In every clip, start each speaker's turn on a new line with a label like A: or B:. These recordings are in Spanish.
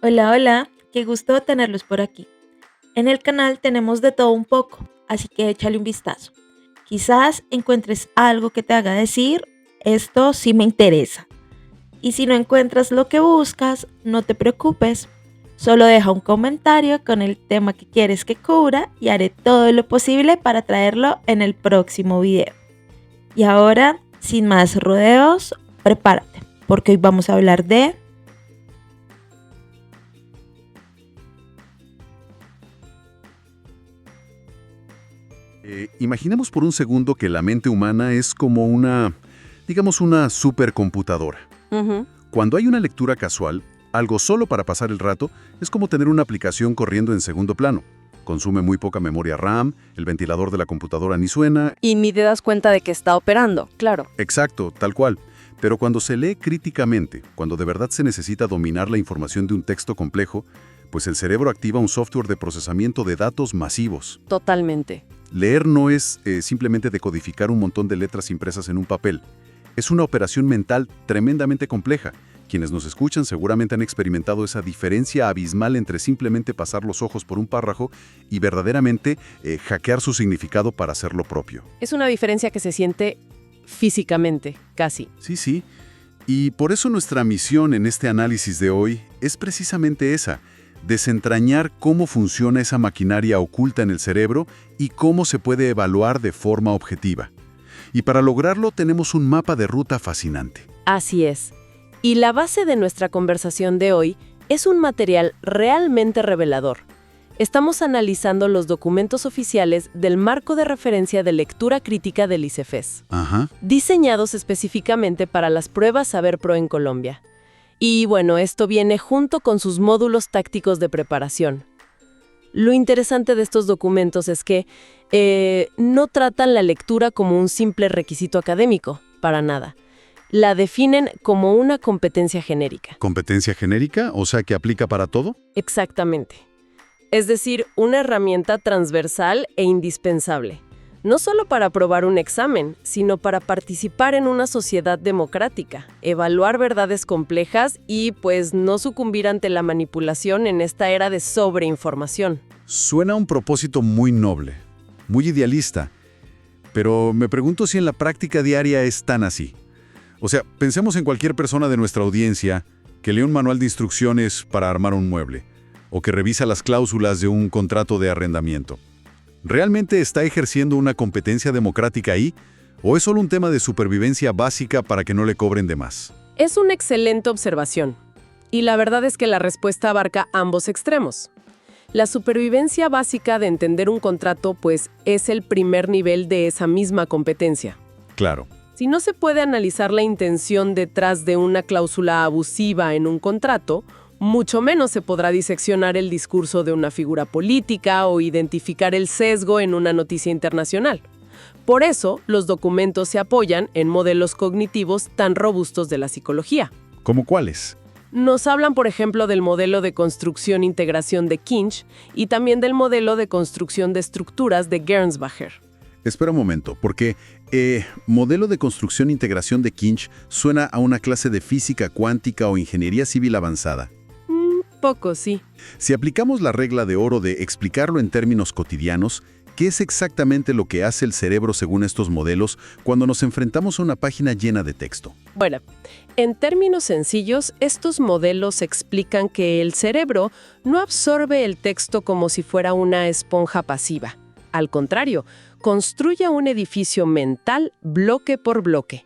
A: Hola, hola, qué gusto tenerlos por aquí. En el canal tenemos de todo un poco, así que échale un vistazo. Quizás encuentres algo que te haga decir, esto sí me interesa. Y si no encuentras lo que buscas, no te preocupes. Solo deja un comentario con el tema que quieres que cubra y haré todo lo posible para traerlo en el próximo video. Y ahora, sin más rodeos, prepárate, porque hoy vamos a hablar de...
B: Imaginemos por un segundo que la mente humana es como digamos, una supercomputadora.
C: Ujú.
B: Cuando hay una lectura casual, algo solo para pasar el rato, es como tener una aplicación corriendo en segundo plano. Consume muy poca memoria RAM, el ventilador de la computadora ni suena.
C: Y ni te das cuenta de que está operando, claro.
B: Exacto, tal cual. Pero cuando se lee críticamente, cuando de verdad se necesita dominar la información de un texto complejo, pues el cerebro activa un software de procesamiento de datos masivos.
C: Totalmente.
B: Leer no es simplemente decodificar un montón de letras impresas en un papel. Es una operación mental tremendamente compleja. Quienes nos escuchan seguramente han experimentado esa diferencia abismal entre simplemente pasar los ojos por un párrafo y verdaderamente hackear su significado para hacerlo propio.
C: Es una diferencia que se siente físicamente, casi.
B: Sí, sí. Y por eso nuestra misión en este análisis de hoy es precisamente esa: desentrañar cómo funciona esa maquinaria oculta en el cerebro y cómo se puede evaluar de forma objetiva. Y para lograrlo tenemos un mapa de ruta fascinante.
C: Así es. Y la base de nuestra conversación de hoy es un material realmente revelador. Estamos analizando los documentos oficiales del Marco de Referencia de Lectura Crítica del ICEFES,
B: Ajá.
C: diseñados específicamente para las pruebas Saber Pro en Colombia. Y bueno, esto viene junto con sus módulos tácticos de preparación. Lo interesante de estos documentos es que no tratan la lectura como un simple requisito académico, para nada. La definen como una competencia genérica.
B: ¿Competencia genérica? O sea, que aplica para todo.
C: Exactamente. Es decir, una herramienta transversal e indispensable. No solo para aprobar un examen, sino para participar en una sociedad democrática, evaluar verdades complejas y, pues, no sucumbir ante la manipulación en esta era de sobreinformación.
B: Suena a un propósito muy noble, muy idealista, pero me pregunto si en la práctica diaria es tan así. O sea, pensemos en cualquier persona de nuestra audiencia que lee un manual de instrucciones para armar un mueble, o que revisa las cláusulas de un contrato de arrendamiento. ¿Realmente está ejerciendo una competencia democrática ahí? ¿O es solo un tema de supervivencia básica para que no le cobren de más?
C: Es una excelente observación. Y la verdad es que la respuesta abarca ambos extremos. La supervivencia básica de entender un contrato, pues, es el primer nivel de esa misma competencia.
B: Claro.
C: Si no se puede analizar la intención detrás de una cláusula abusiva en un contrato, mucho menos se podrá diseccionar el discurso de una figura política o identificar el sesgo en una noticia internacional. Por eso, los documentos se apoyan en modelos cognitivos tan robustos de la psicología.
B: ¿Cómo cuáles?
C: Nos hablan, por ejemplo, del modelo de construcción-integración de Kinch y también del modelo de construcción de estructuras de Gernsbacher.
B: Espera un momento, porque modelo de construcción-integración de Kinch suena a una clase de física cuántica o ingeniería civil avanzada.
C: Poco, sí.
B: Si aplicamos la regla de oro de explicarlo en términos cotidianos, ¿qué es exactamente lo que hace el cerebro según estos modelos cuando nos enfrentamos a una página llena de texto?
C: Bueno, en términos sencillos, estos modelos explican que el cerebro no absorbe el texto como si fuera una esponja pasiva. Al contrario, construye un edificio mental bloque por bloque.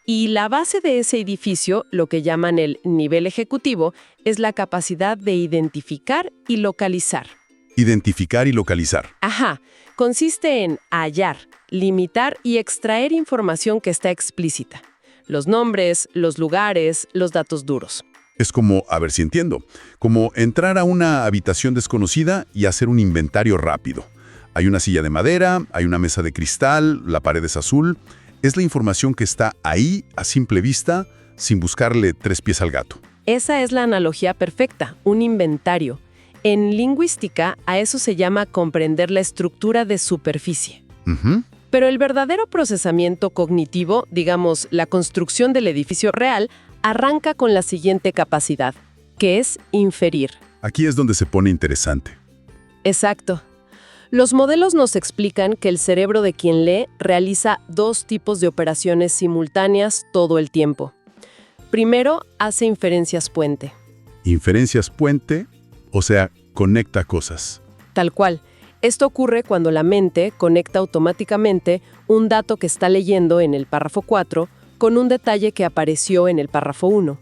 C: Y la base de ese edificio, lo que llaman el nivel ejecutivo, es la capacidad de identificar y localizar.
B: Identificar y localizar.
C: Ajá, consiste en hallar, limitar y extraer información que está explícita. Los nombres, los lugares, los datos duros.
B: Es como, a ver si entiendo, como entrar a una habitación desconocida y hacer un inventario rápido. Hay una silla de madera, hay una mesa de cristal, la pared es azul. Es la información que está ahí a simple vista, sin buscarle tres pies al gato.
C: Esa es la analogía perfecta, un inventario. En lingüística, a eso se llama comprender la estructura de superficie.
B: Ujú.
C: Pero el verdadero procesamiento cognitivo, digamos, la construcción del edificio real, arranca con la siguiente capacidad: que es inferir.
B: Aquí es donde se pone interesante.
C: Exacto. Los modelos nos explican que el cerebro de quien lee realiza dos tipos de operaciones simultáneas todo el tiempo. Primero, hace inferencias puente.
B: Inferencias puente, o sea, conecta cosas.
C: Tal cual. Esto ocurre cuando la mente conecta automáticamente un dato que está leyendo en el párrafo 4 con un detalle que apareció en el párrafo 1.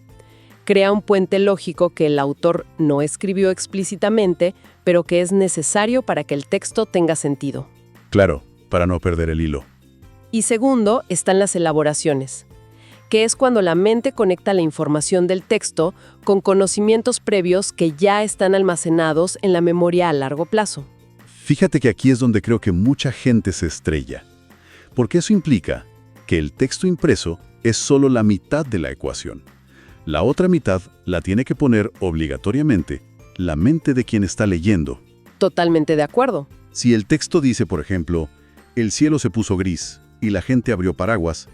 C: Crea un puente lógico que el autor no escribió explícitamente, pero que es necesario para que el texto tenga sentido.
B: Claro, para no perder el hilo.
C: Y segundo, están las elaboraciones, que es cuando la mente conecta la información del texto con conocimientos previos que ya están almacenados en la memoria a largo plazo.
B: Fíjate que aquí es donde creo que mucha gente se estrella, porque eso implica que el texto impreso es solo la mitad de la ecuación. La otra mitad la tiene que poner obligatoriamente la mente de quien está leyendo.
C: Totalmente de acuerdo.
B: Si el texto dice, por ejemplo, el cielo se puso gris y la gente abrió paraguas,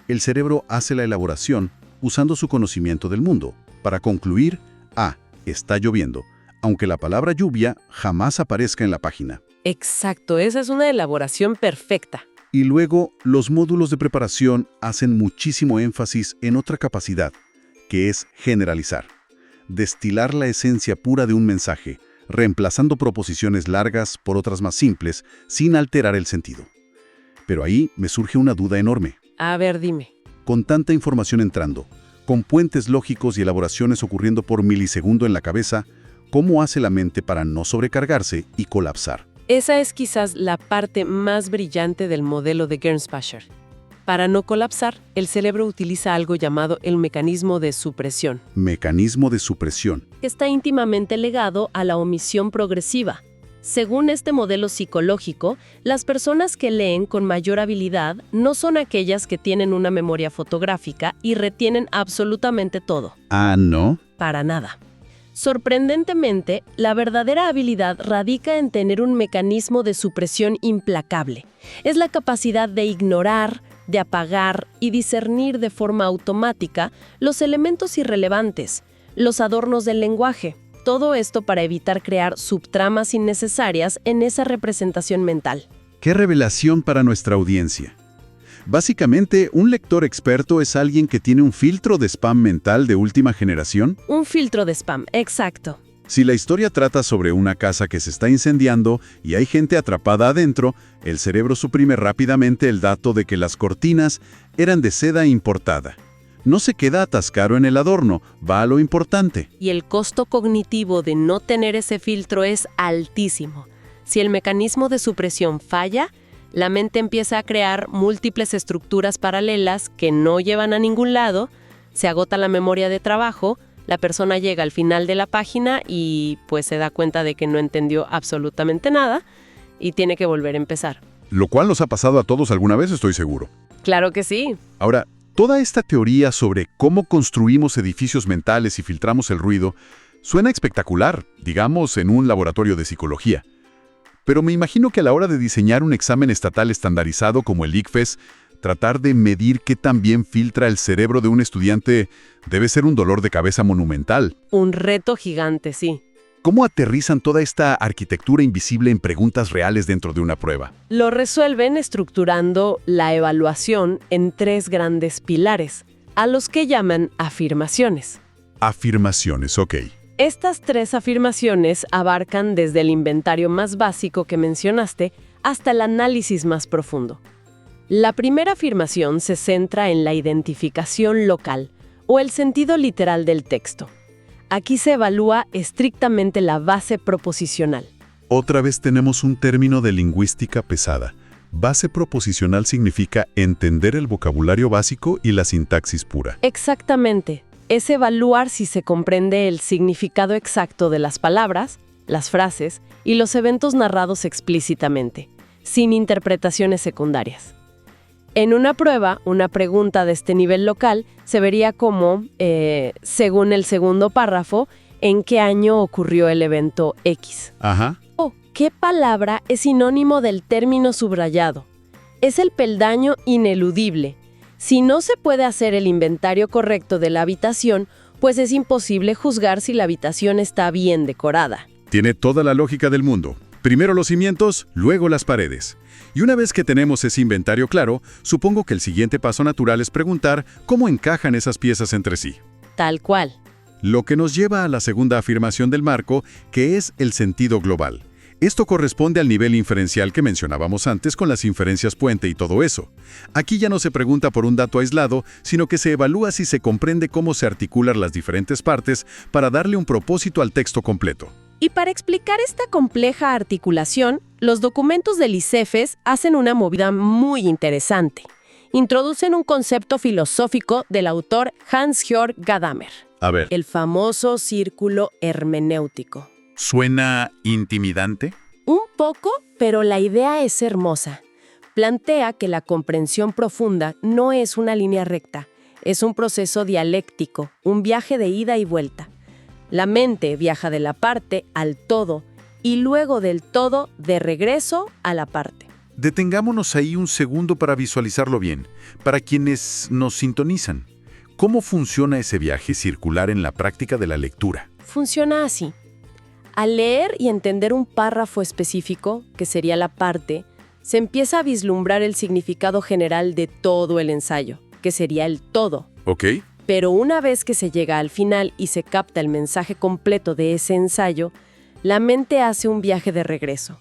B: el cerebro hace la elaboración usando su conocimiento del mundo para concluir, está lloviendo, aunque la palabra lluvia jamás aparezca en la página.
C: Exacto, esa es una elaboración perfecta.
B: Y luego, los módulos de preparación hacen muchísimo énfasis en otra capacidad, que es generalizar. Destilar la esencia pura de un mensaje, reemplazando proposiciones largas por otras más simples, sin alterar el sentido. Pero ahí me surge una duda enorme.
C: A ver, dime.
B: Con tanta información entrando, con puentes lógicos y elaboraciones ocurriendo por milisegundo en la cabeza, ¿cómo hace la mente para no sobrecargarse y colapsar?
C: Esa es quizás la parte más brillante del modelo de Gernsbacher. Para no colapsar, el cerebro utiliza algo llamado el mecanismo de supresión.
B: Mecanismo de supresión.
D: Que está íntimamente ligado a la omisión progresiva. Según este modelo psicológico, las personas que leen con mayor habilidad no son aquellas que tienen una memoria fotográfica y retienen absolutamente todo.
B: Ah, ¿no?
D: Para nada. Sorprendentemente, la verdadera habilidad radica en tener un mecanismo de supresión implacable. Es la capacidad de ignorar, de apagar y discernir de forma automática los elementos irrelevantes, los adornos del lenguaje. Todo esto para evitar crear subtramas innecesarias en esa representación mental.
B: ¡Qué revelación para nuestra audiencia! Básicamente, un lector experto es alguien que tiene un filtro de spam mental de última generación.
D: Un filtro de spam, exacto.
B: Si la historia trata sobre una casa que se está incendiando y hay gente atrapada adentro, el cerebro suprime rápidamente el dato de que las cortinas eran de seda importada. No se queda atascado en el adorno, va a lo importante.
D: Y el costo cognitivo de no tener ese filtro es altísimo. Si el mecanismo de supresión falla, la mente empieza a crear múltiples estructuras paralelas que no llevan a ningún lado, se agota la memoria de trabajo, la persona llega al final de la página y pues se da cuenta de que no entendió absolutamente nada y tiene que volver a empezar.
B: Lo cual nos ha pasado a todos alguna vez, estoy seguro.
C: Claro que sí.
B: Ahora, toda esta teoría sobre cómo construimos edificios mentales y filtramos el ruido suena espectacular, digamos, en un laboratorio de psicología. Pero me imagino que a la hora de diseñar un examen estatal estandarizado como el ICFES, tratar de medir qué tan bien filtra el cerebro de un estudiante debe ser un dolor de cabeza monumental.
C: Un reto gigante, sí.
B: ¿Cómo aterrizan toda esta arquitectura invisible en preguntas reales dentro de una prueba?
C: Lo resuelven estructurando la evaluación en 3 grandes pilares, a los que llaman afirmaciones.
B: Afirmaciones, ok.
C: Estas 3 afirmaciones abarcan desde el inventario más básico que mencionaste hasta el análisis más profundo. La primera afirmación se centra en la identificación local o el sentido literal del texto. Aquí se evalúa estrictamente la base proposicional.
B: Otra vez tenemos un término de lingüística pesada. Base proposicional significa entender el vocabulario básico y la sintaxis pura.
C: Exactamente. Es evaluar si se comprende el significado exacto de las palabras, las frases y los eventos narrados explícitamente, sin interpretaciones secundarias. En una prueba, una pregunta de este nivel local se vería como, según el segundo párrafo, ¿en qué año ocurrió el evento X?
B: Ajá.
C: O, ¿qué palabra es sinónimo del término subrayado? Es el peldaño ineludible. Si no se puede hacer el inventario correcto de la habitación,
D: pues es imposible juzgar si la habitación está bien decorada.
B: Tiene toda la lógica del mundo. Primero los cimientos, luego las paredes. Y una vez que tenemos ese inventario claro, supongo que el siguiente paso natural es preguntar cómo encajan esas piezas entre sí.
D: Tal cual.
B: Lo que nos lleva a la segunda afirmación del marco, que es el sentido global. Esto corresponde al nivel inferencial que mencionábamos antes con las inferencias puente y todo eso. Aquí ya no se pregunta por un dato aislado, sino que se evalúa si se comprende cómo se articulan las diferentes partes para darle un propósito al texto completo.
D: Y para explicar esta compleja articulación, los documentos del ICEFES hacen una movida muy interesante. Introducen un concepto filosófico del autor Hans-Georg Gadamer.
B: A ver,
D: El famoso círculo hermenéutico.
B: ¿suena intimidante?
D: Un poco, pero la idea es hermosa. Plantea que la comprensión profunda no es una línea recta, es un proceso dialéctico, un viaje de ida y vuelta. La mente viaja de la parte al todo y luego del todo de regreso a la parte.
B: Detengámonos ahí un segundo para visualizarlo bien, para quienes nos sintonizan. ¿Cómo funciona ese viaje circular en la práctica de la lectura?
D: Funciona así. Al leer y entender un párrafo específico, que sería la parte, se empieza a vislumbrar el significado general de todo el ensayo, que sería el todo.
B: ¿Ok?
D: Pero una vez que se llega al final y se capta el mensaje completo de ese ensayo, la mente hace un viaje de regreso.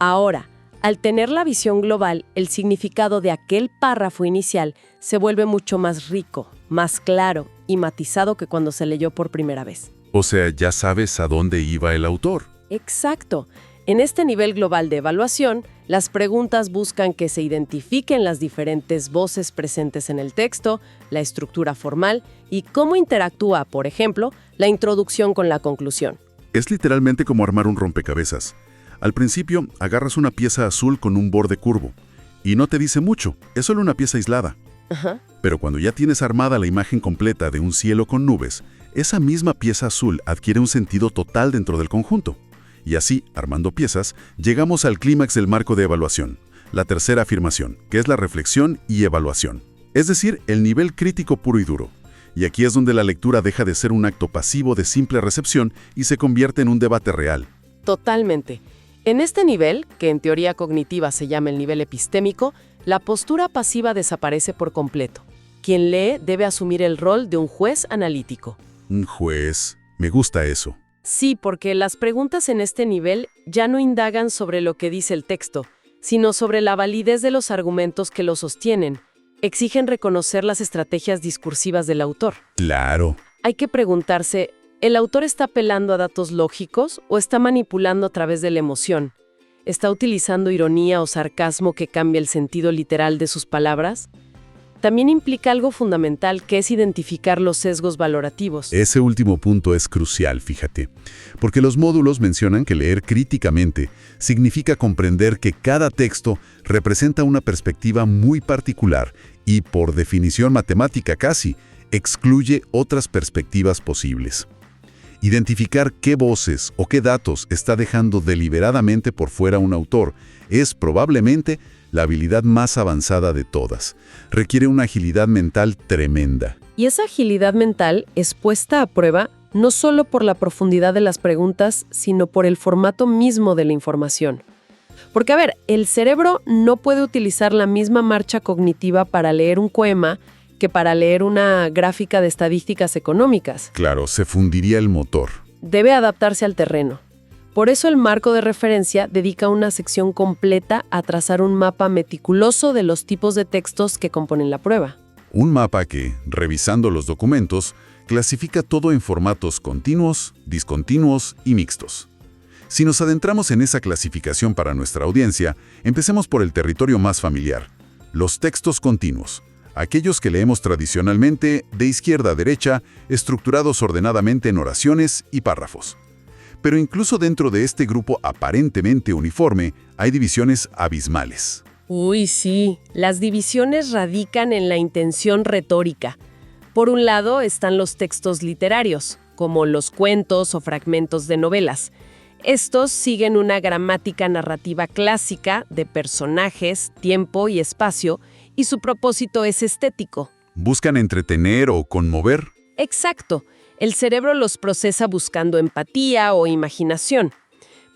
D: Ahora, al tener la visión global, el significado de aquel párrafo inicial se vuelve mucho más rico, más claro y matizado que cuando se leyó por primera vez.
B: O sea, ya sabes a dónde iba el autor.
D: Exacto. En este nivel global de evaluación, las preguntas buscan que se identifiquen las diferentes voces presentes en el texto, la estructura formal y cómo interactúa, por ejemplo, la introducción con la conclusión.
B: Es literalmente como armar un rompecabezas. Al principio, agarras una pieza azul con un borde curvo. Y no te dice mucho, es solo una pieza aislada.
D: Ajá.
B: Pero cuando ya tienes armada la imagen completa de un cielo con nubes, esa misma pieza azul adquiere un sentido total dentro del conjunto. Y así, armando piezas, llegamos al clímax del marco de evaluación, la tercera afirmación, que es la reflexión y evaluación. Es decir, el nivel crítico puro y duro. Y aquí es donde la lectura deja de ser un acto pasivo de simple recepción y se convierte en un debate real.
D: Totalmente. En este nivel, que en teoría cognitiva se llama el nivel epistémico, la postura pasiva desaparece por completo. Quien lee debe asumir el rol de un juez analítico.
B: Un juez. Me gusta eso.
D: Sí, porque las preguntas en este nivel ya no indagan sobre lo que dice el texto, sino sobre la validez de los argumentos que lo sostienen. Exigen reconocer las estrategias discursivas del autor.
B: Claro.
D: Hay que preguntarse, ¿el autor está apelando a datos lógicos o está manipulando a través de la emoción? ¿Está utilizando ironía o sarcasmo que cambia el sentido literal de sus palabras? También implica algo fundamental, que es identificar los sesgos valorativos.
B: Ese último punto es crucial, fíjate, porque los módulos mencionan que leer críticamente significa comprender que cada texto representa una perspectiva muy particular y, por definición matemática casi, excluye otras perspectivas posibles. Identificar qué voces o qué datos está dejando deliberadamente por fuera un autor es probablemente la habilidad más avanzada de todas. Requiere una agilidad mental tremenda.
D: Y esa agilidad mental es puesta a prueba no solo por la profundidad de las preguntas, sino por el formato mismo de la información. Porque, a ver, el cerebro no puede utilizar la misma marcha cognitiva para leer un poema que para leer una gráfica de estadísticas económicas.
B: Claro, se fundiría el motor.
D: Debe adaptarse al terreno. Por eso el marco de referencia dedica una sección completa a trazar un mapa meticuloso de los tipos de textos que componen la prueba.
B: Un mapa que, revisando los documentos, clasifica todo en formatos continuos, discontinuos y mixtos. Si nos adentramos en esa clasificación para nuestra audiencia, empecemos por el territorio más familiar, los textos continuos, aquellos que leemos tradicionalmente de izquierda a derecha, estructurados ordenadamente en oraciones y párrafos. Pero incluso dentro de este grupo aparentemente uniforme, hay divisiones abismales.
D: Uy, sí. Las divisiones radican en la intención retórica. Por un lado están los textos literarios, como los cuentos o fragmentos de novelas. Estos siguen una gramática narrativa clásica de personajes, tiempo y espacio, y su propósito es estético.
B: ¿Buscan entretener o conmover?
D: Exacto.
C: El cerebro los procesa buscando empatía o imaginación.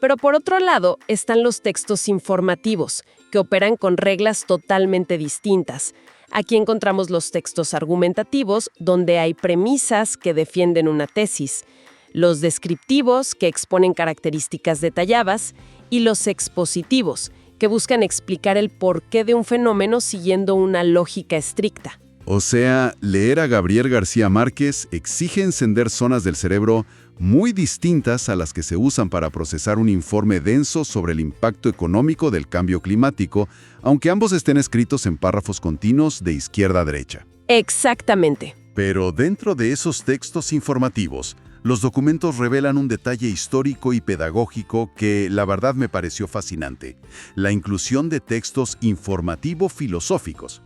C: Pero por otro lado están los textos informativos, que operan con reglas totalmente distintas. Aquí encontramos los textos argumentativos, donde hay premisas que defienden una tesis, los descriptivos, que exponen características detalladas, y los expositivos, que buscan explicar el porqué de un fenómeno siguiendo una lógica estricta.
B: O sea, leer a Gabriel García Márquez exige encender zonas del cerebro muy distintas a las que se usan para procesar un informe denso sobre el impacto económico del cambio climático, aunque ambos estén escritos en párrafos continuos de izquierda a derecha.
C: Exactamente.
B: Pero dentro de esos textos informativos, los documentos revelan un detalle histórico y pedagógico que, la verdad, me pareció fascinante: la inclusión de textos informativo-filosóficos.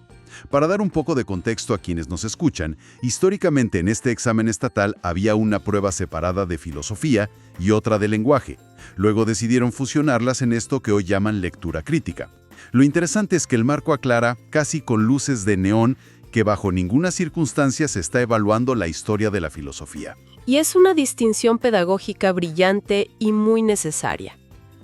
B: Para dar un poco de contexto a quienes nos escuchan, históricamente en este examen estatal había una prueba separada de filosofía y otra de lenguaje. Luego decidieron fusionarlas en esto que hoy llaman lectura crítica. Lo interesante es que el marco aclara, casi con luces de neón, que bajo ninguna circunstancia se está evaluando la historia de la filosofía.
C: Y es una distinción pedagógica brillante y muy necesaria.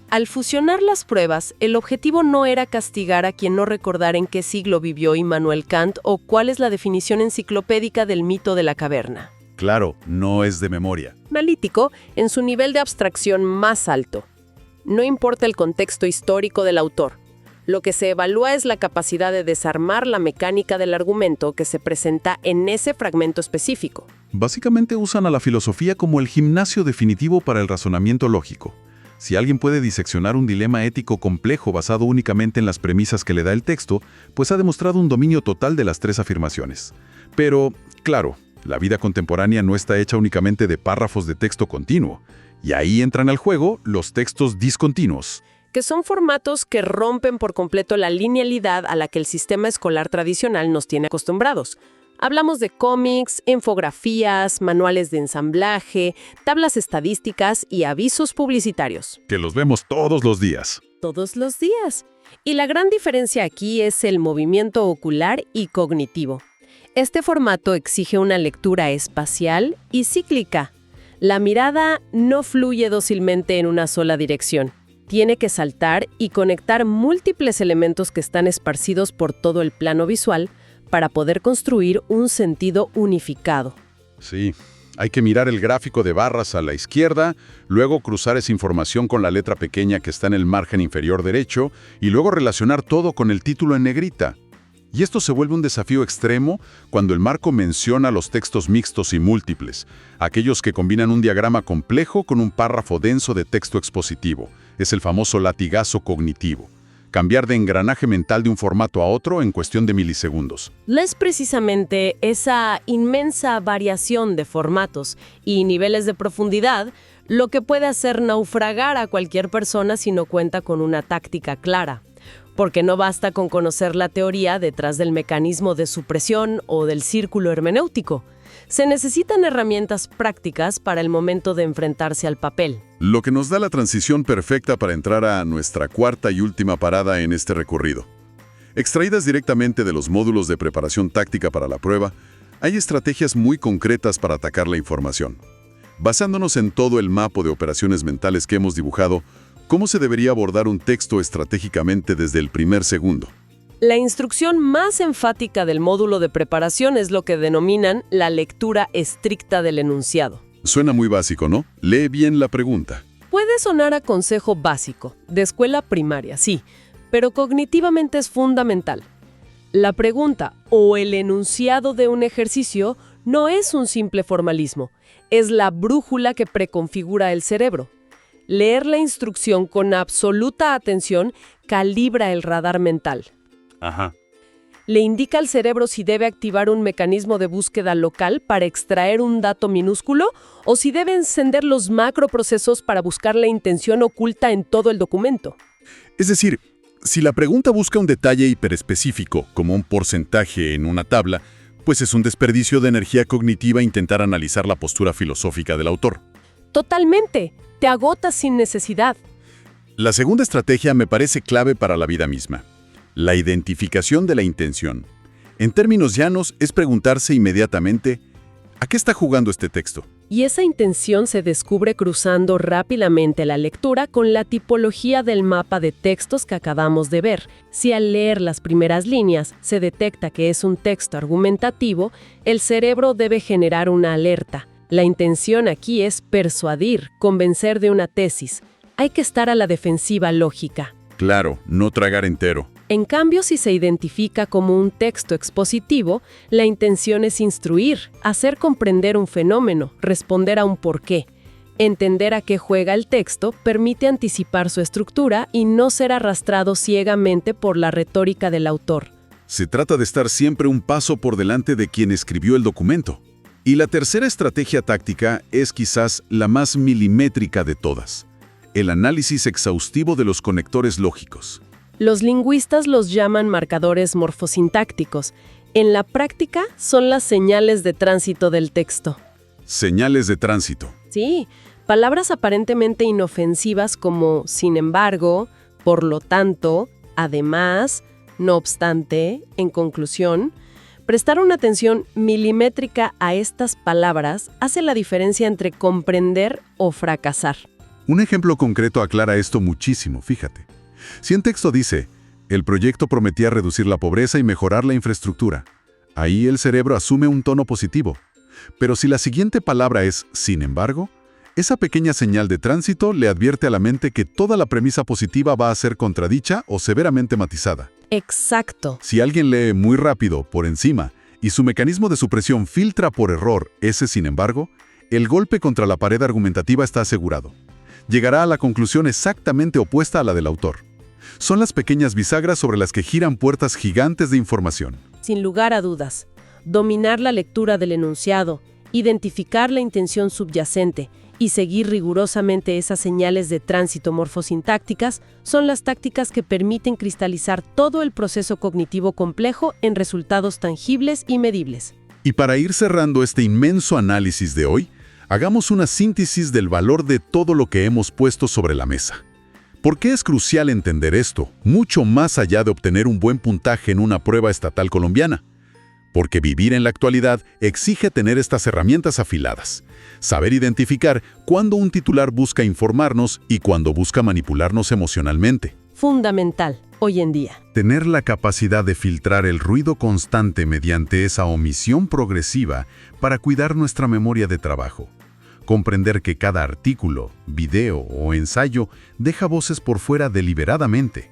C: Al fusionar las pruebas, el objetivo no era castigar a quien no recordara en qué siglo vivió Immanuel Kant o cuál es la definición enciclopédica del mito de la caverna.
B: Claro, no es de memoria.
C: Analítico en su nivel de abstracción más alto. No importa el contexto histórico del autor. Lo que se evalúa es la capacidad de desarmar la mecánica del argumento que se presenta en ese fragmento específico.
B: Básicamente usan a la filosofía como el gimnasio definitivo para el razonamiento lógico. Si alguien puede diseccionar un dilema ético complejo basado únicamente en las premisas que le da el texto, pues ha demostrado un dominio total de las tres afirmaciones. Pero, claro, la vida contemporánea no está hecha únicamente de párrafos de texto continuo. Y ahí entran al juego los textos discontinuos,
C: que son formatos que rompen por completo la linealidad a la que el sistema escolar tradicional nos tiene acostumbrados. Hablamos de cómics, infografías, manuales de ensamblaje, tablas estadísticas y avisos publicitarios.
B: que los vemos todos los días.
C: Todos los días. Y la gran diferencia aquí es el movimiento ocular y cognitivo. Este formato exige una lectura espacial y cíclica. La mirada no fluye dócilmente en una sola dirección. Tiene que saltar y conectar múltiples elementos que están esparcidos por todo el plano visual para poder construir un sentido unificado.
B: Sí, hay que mirar el gráfico de barras a la izquierda, luego cruzar esa información con la letra pequeña que está en el margen inferior derecho y luego relacionar todo con el título en negrita. Y esto se vuelve un desafío extremo cuando el marco menciona los textos mixtos y múltiples, aquellos que combinan un diagrama complejo con un párrafo denso de texto expositivo. Es el famoso latigazo cognitivo. Cambiar de engranaje mental de un formato a otro en cuestión de milisegundos.
C: Es precisamente esa inmensa variación de formatos y niveles de profundidad lo que puede hacer naufragar a cualquier persona si no cuenta con una táctica clara. Porque no basta con conocer la teoría detrás del mecanismo de supresión o del círculo hermenéutico. Se necesitan herramientas prácticas para el momento de enfrentarse al papel.
B: Lo que nos da la transición perfecta para entrar a nuestra cuarta y última parada en este recorrido. Extraídas directamente de los módulos de preparación táctica para la prueba, hay estrategias muy concretas para atacar la información. Basándonos en todo el mapa de operaciones mentales que hemos dibujado, ¿cómo se debería abordar un texto estratégicamente desde el primer segundo?
C: La instrucción más enfática del módulo de preparación es lo que denominan la lectura estricta del enunciado.
B: Suena muy básico, ¿no? Lee bien la pregunta.
C: Puede sonar a consejo básico, de escuela primaria, sí, pero cognitivamente es fundamental. La pregunta o el enunciado de un ejercicio no es un simple formalismo, es la brújula que preconfigura el cerebro. Leer la instrucción con absoluta atención calibra el radar mental.
B: Ajá.
C: Le indica al cerebro si debe activar un mecanismo de búsqueda local para extraer un dato minúsculo o si debe encender los macroprocesos para buscar la intención oculta en todo el documento.
B: Es decir, si la pregunta busca un detalle hiperespecífico, como un porcentaje en una tabla, pues es un desperdicio de energía cognitiva intentar analizar la postura filosófica del autor.
C: Totalmente. Te agotas sin necesidad.
B: La segunda estrategia me parece clave para la vida misma. La identificación de la intención. En términos llanos, es preguntarse inmediatamente, ¿a qué está jugando este texto?
D: Y esa intención se descubre cruzando rápidamente la lectura con la tipología del mapa de textos que acabamos de ver. Si al leer las primeras líneas se detecta que es un texto argumentativo, el cerebro debe generar una alerta. La intención aquí es persuadir, convencer de una tesis. Hay que estar a la defensiva lógica.
B: Claro, no tragar entero.
D: En cambio, si se identifica como un texto expositivo, la intención es instruir, hacer comprender un fenómeno, responder a un porqué. Entender a qué juega el texto permite anticipar su estructura y no ser arrastrado ciegamente por la retórica del autor.
B: Se trata de estar siempre un paso por delante de quien escribió el documento. Y la tercera estrategia táctica es quizás la más milimétrica de todas: el análisis exhaustivo de los conectores lógicos.
D: Los lingüistas los llaman marcadores morfosintácticos. En la práctica son las señales de tránsito del texto.
B: Señales de tránsito.
D: Sí, palabras aparentemente inofensivas como sin embargo, por lo tanto, además, no obstante, en conclusión. Prestar una atención milimétrica a estas palabras hace la diferencia entre comprender o fracasar.
B: Un ejemplo concreto aclara esto muchísimo, fíjate. Si en texto dice, el proyecto prometía reducir la pobreza y mejorar la infraestructura, ahí el cerebro asume un tono positivo. Pero si la siguiente palabra es sin embargo, esa pequeña señal de tránsito le advierte a la mente que toda la premisa positiva va a ser contradicha o severamente matizada.
D: Exacto.
B: Si alguien lee muy rápido, por encima, y su mecanismo de supresión filtra por error ese sin embargo, el golpe contra la pared argumentativa está asegurado. Llegará a la conclusión exactamente opuesta a la del autor. Son las pequeñas bisagras sobre las que giran puertas gigantes de información.
D: Sin lugar a dudas, dominar la lectura del enunciado, identificar la intención subyacente y seguir rigurosamente esas señales de tránsito morfosintácticas son las tácticas que permiten cristalizar todo el proceso cognitivo complejo en resultados tangibles y medibles.
B: Y para ir cerrando este inmenso análisis de hoy, hagamos una síntesis del valor de todo lo que hemos puesto sobre la mesa. ¿Por qué es crucial entender esto, mucho más allá de obtener un buen puntaje en una prueba estatal colombiana? Porque vivir en la actualidad exige tener estas herramientas afiladas. Saber identificar cuándo un titular busca informarnos y cuándo busca manipularnos emocionalmente.
D: Fundamental, hoy en día.
B: Tener la capacidad de filtrar el ruido constante mediante esa omisión progresiva para cuidar nuestra memoria de trabajo. Comprender que cada artículo, video o ensayo deja voces por fuera deliberadamente.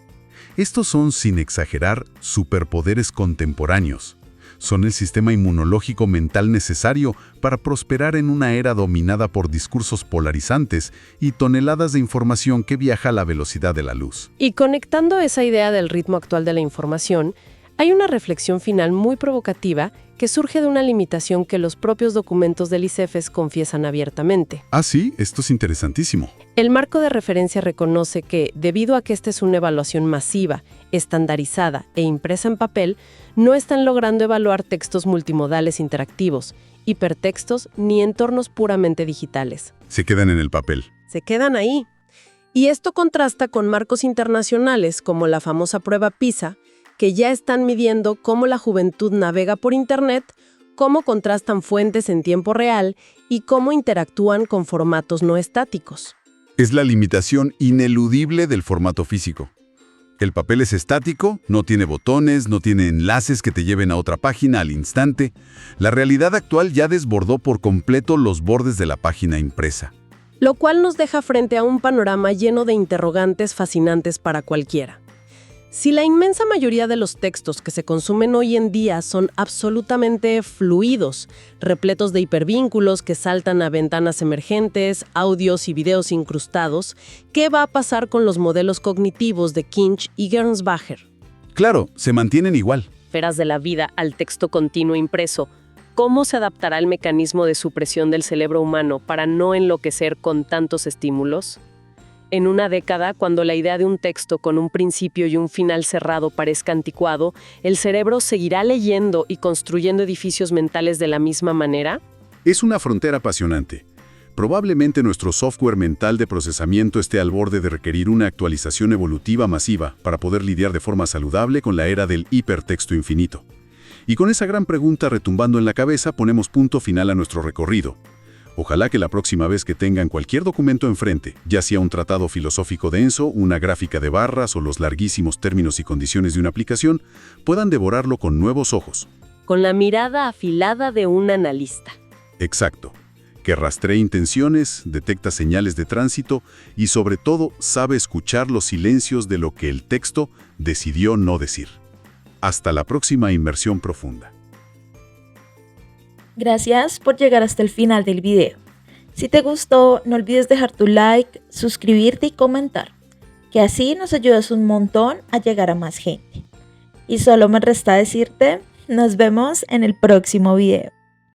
B: Estos son, sin exagerar, superpoderes contemporáneos. Son el sistema inmunológico mental necesario para prosperar en una era dominada por discursos polarizantes y toneladas de información que viaja a la velocidad de la luz.
D: Y conectando esa idea del ritmo actual de la información, hay una reflexión final muy provocativa que surge de una limitación que los propios documentos del ICEFES confiesan abiertamente.
B: Ah, sí, esto es interesantísimo.
D: El marco de referencia reconoce que, debido a que esta es una evaluación masiva, estandarizada e impresa en papel, no están logrando evaluar textos multimodales interactivos, hipertextos ni entornos puramente digitales.
B: Se quedan en el papel.
D: Se quedan ahí. Y esto contrasta con marcos internacionales como la famosa prueba PISA, que ya están midiendo cómo la juventud navega por Internet, cómo contrastan fuentes en tiempo real y cómo interactúan con formatos no estáticos.
B: Es la limitación ineludible del formato físico. El papel es estático, no tiene botones, no tiene enlaces que te lleven a otra página al instante. La realidad actual ya desbordó por completo los bordes de la página impresa.
D: Lo cual nos deja frente a un panorama lleno de interrogantes fascinantes para cualquiera. Si la inmensa mayoría de los textos que se consumen hoy en día son absolutamente fluidos, repletos de hipervínculos que saltan a ventanas emergentes, audios y videos incrustados, ¿qué va a pasar con los modelos cognitivos de Kinch y Gernsbacher?
B: Claro, se mantienen igual.
D: Esferas de la vida al texto continuo impreso. ¿Cómo se adaptará el mecanismo de supresión del cerebro humano para no enloquecer con tantos estímulos? En una década, cuando la idea de un texto con un principio y un final cerrado parezca anticuado, ¿el cerebro seguirá leyendo y construyendo edificios mentales de la misma manera?
B: Es una frontera apasionante. Probablemente nuestro software mental de procesamiento esté al borde de requerir una actualización evolutiva masiva para poder lidiar de forma saludable con la era del hipertexto infinito. Y con esa gran pregunta retumbando en la cabeza, ponemos punto final a nuestro recorrido. Ojalá que la próxima vez que tengan cualquier documento enfrente, ya sea un tratado filosófico denso, una gráfica de barras o los larguísimos términos y condiciones de una aplicación, puedan devorarlo con nuevos ojos.
D: Con la mirada afilada de un analista.
B: Exacto. Que rastree intenciones, detecta señales de tránsito y sobre todo sabe escuchar los silencios de lo que el texto decidió no decir. Hasta la próxima inmersión profunda.
A: Gracias por llegar hasta el final del video. Si te gustó, no olvides dejar tu like, suscribirte y comentar, que así nos ayudas un montón a llegar a más gente. Y solo me resta decirte, nos vemos en el próximo video.